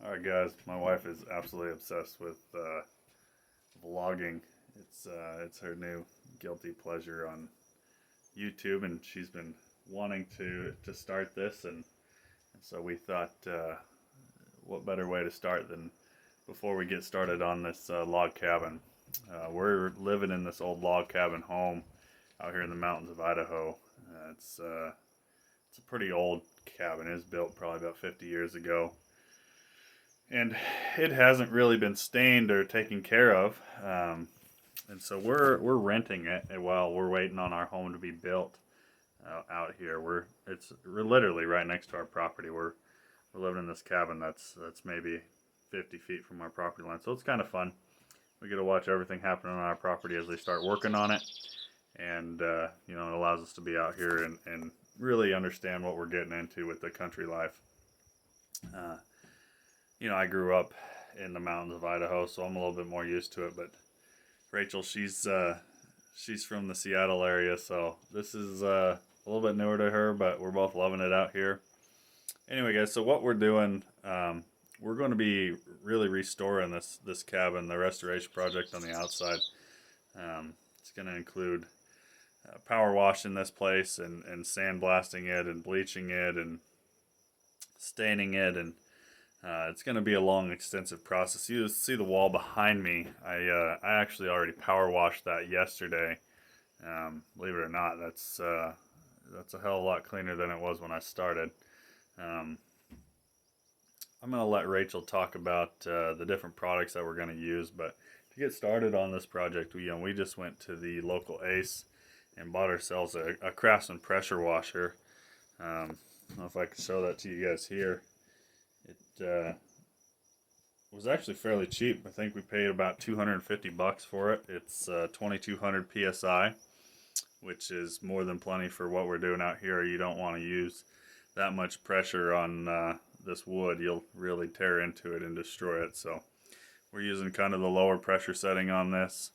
Alright guys, my wife is absolutely obsessed with vlogging. It's her new guilty pleasure on YouTube, and she's been wanting to start this, and so we thought, what better way to start than before we get started on this log cabin. We're living in this old log cabin home out here in the mountains of Idaho. It's a pretty old cabin. It was built probably about 50 years ago, and it hasn't really been stained or taken care of. And so we're renting it while we're waiting on our home to be built out here. We're literally right next to our property. We're living in this cabin that's maybe 50 feet from our property line, so it's kind of fun. We get to watch everything happen on our property as they start working on it, and it allows us to be out here and really understand what we're getting into with the country life. Uh, I grew up in the mountains of Idaho, so I'm a little bit more used to it. But Rachel, she's from the Seattle area, so this is a little bit newer to her, but we're both loving it out here. Anyway, guys, so what we're doing, we're going to be really restoring this cabin, the restoration project on the outside. It's going to include power washing this place and sandblasting it and bleaching it and staining it, and it's going to be a long, extensive process. You see the wall behind me. I actually already power washed that yesterday. Believe it or not, that's a hell of a lot cleaner than it was when I started. I'm going to let Rachel talk about the different products that we're going to use, but to get started on this project, we just went to the local Ace and bought ourselves a Craftsman pressure washer. I don't know if I can show that to you guys here. It was actually fairly cheap. I think we paid about $250 for it. It's 2200 psi, which is more than plenty for what we're doing out here. You don't want to use that much pressure on this wood. You'll really tear into it and destroy it. So we're using kind of the lower pressure setting on this,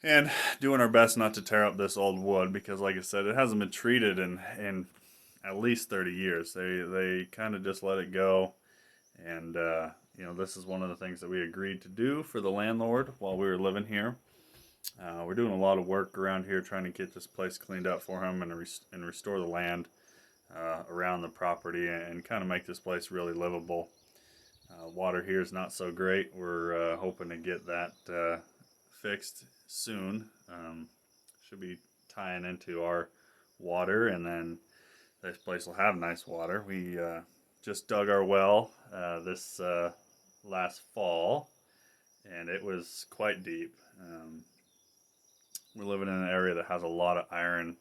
and doing our best not to tear up this old wood, because like I said, it hasn't been treated in at least 30 years. They kind of just let it go, and this is one of the things that we agreed to do for the landlord while we were living here. We're doing a lot of work around here trying to get this place cleaned up for him and restore the land around the property and kind of make this place really livable. Water here is not so great. We're hoping to get that fixed soon. Should be tying into our water, and then this place will have nice water. We just dug our well this last fall, and it was quite deep. We're living in an area that has a lot of iron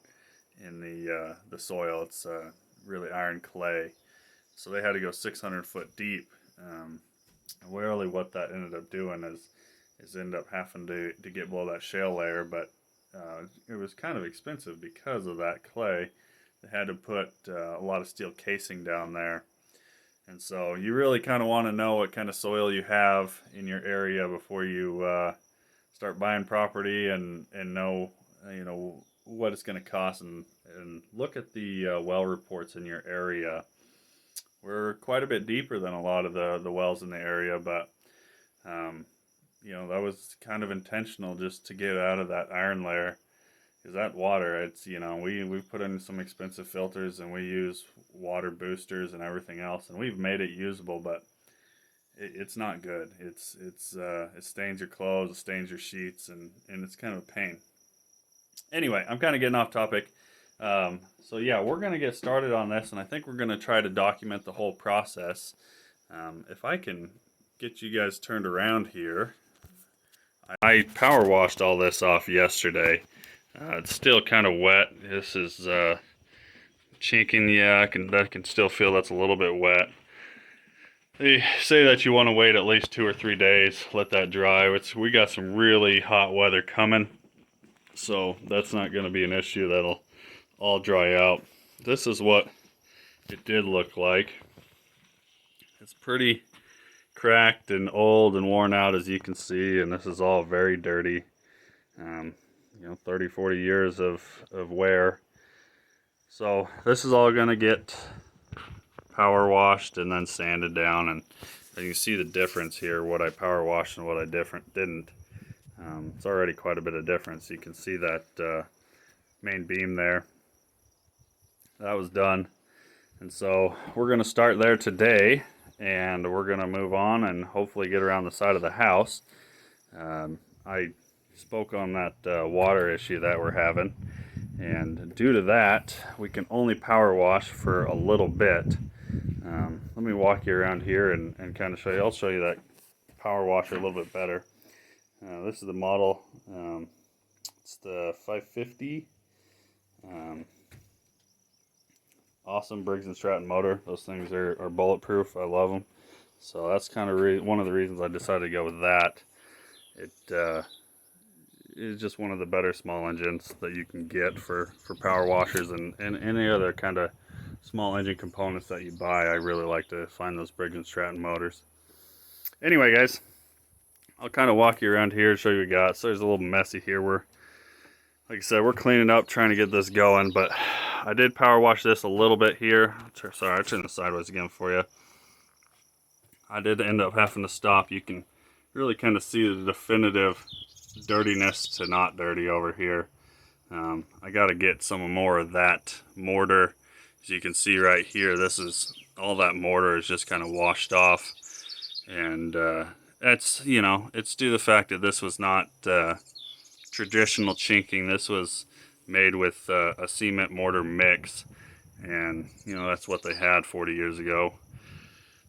in the soil. It's really iron clay, so they had to go 600 foot deep. Really, what that ended up doing is end up having to get below that shale layer, but it was kind of expensive because of that clay. They had to put a lot of steel casing down there, and so you really kind of want to know what kind of soil you have in your area before you start buying property, and know what it's going to cost, and look at the well reports in your area. We're quite a bit deeper than a lot of the wells in the area, but that was kind of intentional, just to get out of that iron layer. Because that water, it's we've put in some expensive filters, and we use water boosters and everything else, and we've made it usable, but it's not good. It stains your clothes, it stains your sheets, and it's kind of a pain. Anyway, I'm kind of getting off topic. So yeah, we're going to get started on this, and I think we're going to try to document the whole process. If I can get you guys turned around here. I power washed all this off yesterday. It's still kind of wet. This is chinking. Yeah, I can still feel that's a little bit wet. They say that you want to wait at least 2 or 3 days, let that dry. We got some really hot weather coming, so that's not going to be an issue. That'll all dry out. This is what it did look like. It's pretty cracked and old and worn out, as you can see, and this is all very dirty. 30-40 years of wear. So this is all going to get power washed and then sanded down, and you can see the difference here, what I power washed and what I didn't. It's already quite a bit of difference. You can see that main beam there. That was done. And so we're going to start there today, and we're going to move on and hopefully get around the side of the house. I spoke on that water issue that we're having, and due to that we can only power wash for a little bit. Let me walk you around here and kind of show you. I'll show you that power washer a little bit better. This is the model. It's the 550. Awesome Briggs & Stratton motor. Those things are bulletproof. I love them. So that's kind of one of the reasons I decided to go with that. It is just one of the better small engines that you can get for power washers and any other kind of small engine components that you buy. I really like to find those Briggs & Stratton motors. Anyway, guys, I'll kind of walk you around here, show you what we got. So there's a little messy here. Like I said, we're cleaning up, trying to get this going, but I did power wash this a little bit here. Sorry, I'll turn this sideways again for you. I did end up having to stop. You can really kind of see the definitive dirtiness to not dirty over here. I got to get some more of that mortar. As you can see right here, this is all that mortar is just kind of washed off, and that's, you know, it's due to the fact that this was not traditional chinking. This was made with a cement mortar mix, and you know, that's what they had 40 years ago.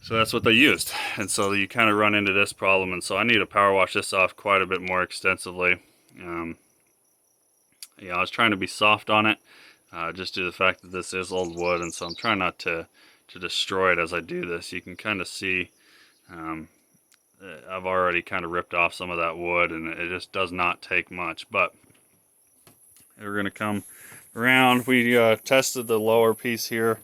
So that's what they used, and so you kind of run into this problem, and so I need to power wash this off quite a bit more extensively. Yeah, I was trying to be soft on it, just due to the fact that this is old wood, and so I'm trying not to destroy it as I do this. You can kind of see I've already kind of ripped off some of that wood, and it just does not take much. But we're going to come around. We tested the lower piece here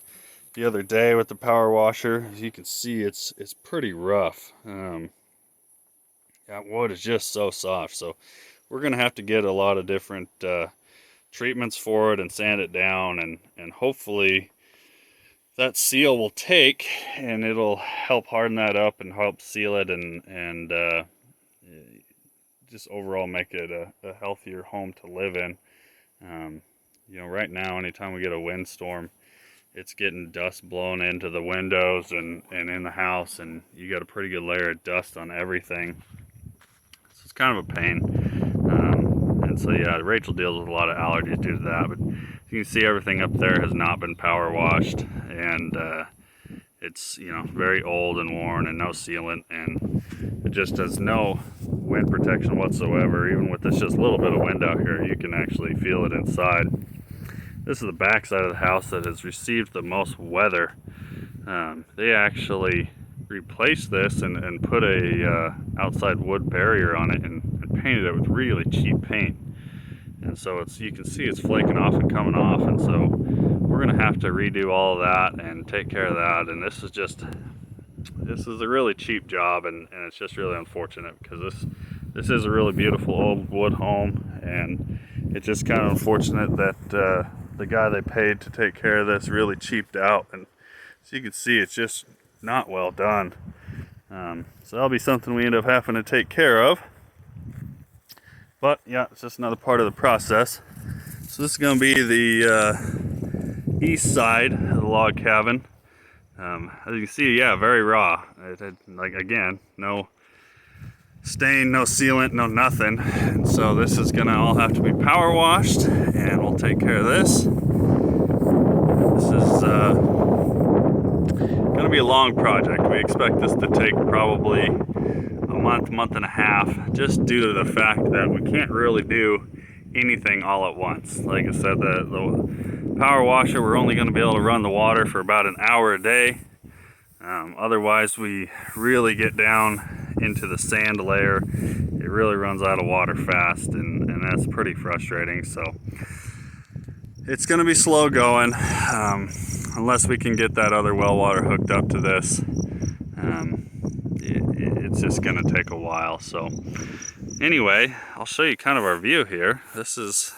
the other day with the power washer. As you can see, it's pretty rough. That wood is just so soft, so we're going to have to get a lot of different treatments for it and sand it down, and hopefully that seal will take and it'll help harden that up and help seal it, and just overall make it a healthier home to live in. You know, right now, anytime we get a windstorm, it's getting dust blown into the windows and in the house, and you got a pretty good layer of dust on everything. So it's kind of a pain. And so yeah, Rachel deals with a lot of allergies due to that, but you can see everything up there has not been power washed, and it's, you know, very old and worn and no sealant, and it just has no wind protection whatsoever. Even with this just little bit of wind out here, you can actually feel it inside. This is the back side of the house that has received the most weather. They actually replaced this and put a outside wood barrier on it, and painted it with really cheap paint. And so you can see it's flaking off and coming off, and so we're gonna have to redo all of that and take care of that. And this is a really cheap job, and it's just really unfortunate, because this is a really beautiful old wood home, and it's just kind of unfortunate that the guy they paid to take care of this really cheaped out, and so you can see it's just not well done. So that'll be something we end up having to take care of. But yeah, it's just another part of the process. So this is going to be the east side of the log cabin. As you can see, yeah, very raw. It had, like, again, no stain, no sealant, no nothing. And so this is going to all have to be power washed, and we'll take care of this. This is going to be a long project. We expect this to take probably a month and a half, just due to the fact that we can't really do anything all at once. Like I said, the power washer, we're only going to be able to run the water for about an hour a day. Otherwise, we really get down into the sand layer. It really runs out of water fast, and that's pretty frustrating. So it's going to be slow going, unless we can get that other well water hooked up to this. It's just going to take a while. So anyway, I'll show you kind of our view here. This is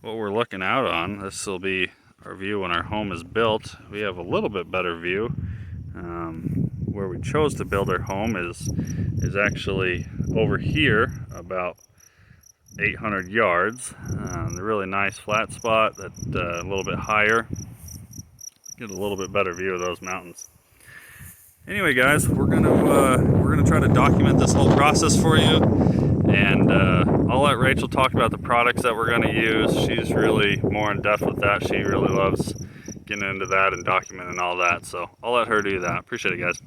what we're looking out on. This will be our view when our home is built. We have a little bit better view. Where we chose to build our home is actually over here, about 800 yards. A really nice flat spot that a little bit higher. Get a little bit better view of those mountains. Anyway, guys, we're gonna try to document this whole process for you, and I'll let Rachel talk about the products that we're gonna use. She's really more in depth with that. She really loves getting into that and documenting all that, so I'll let her do that. Appreciate it, guys.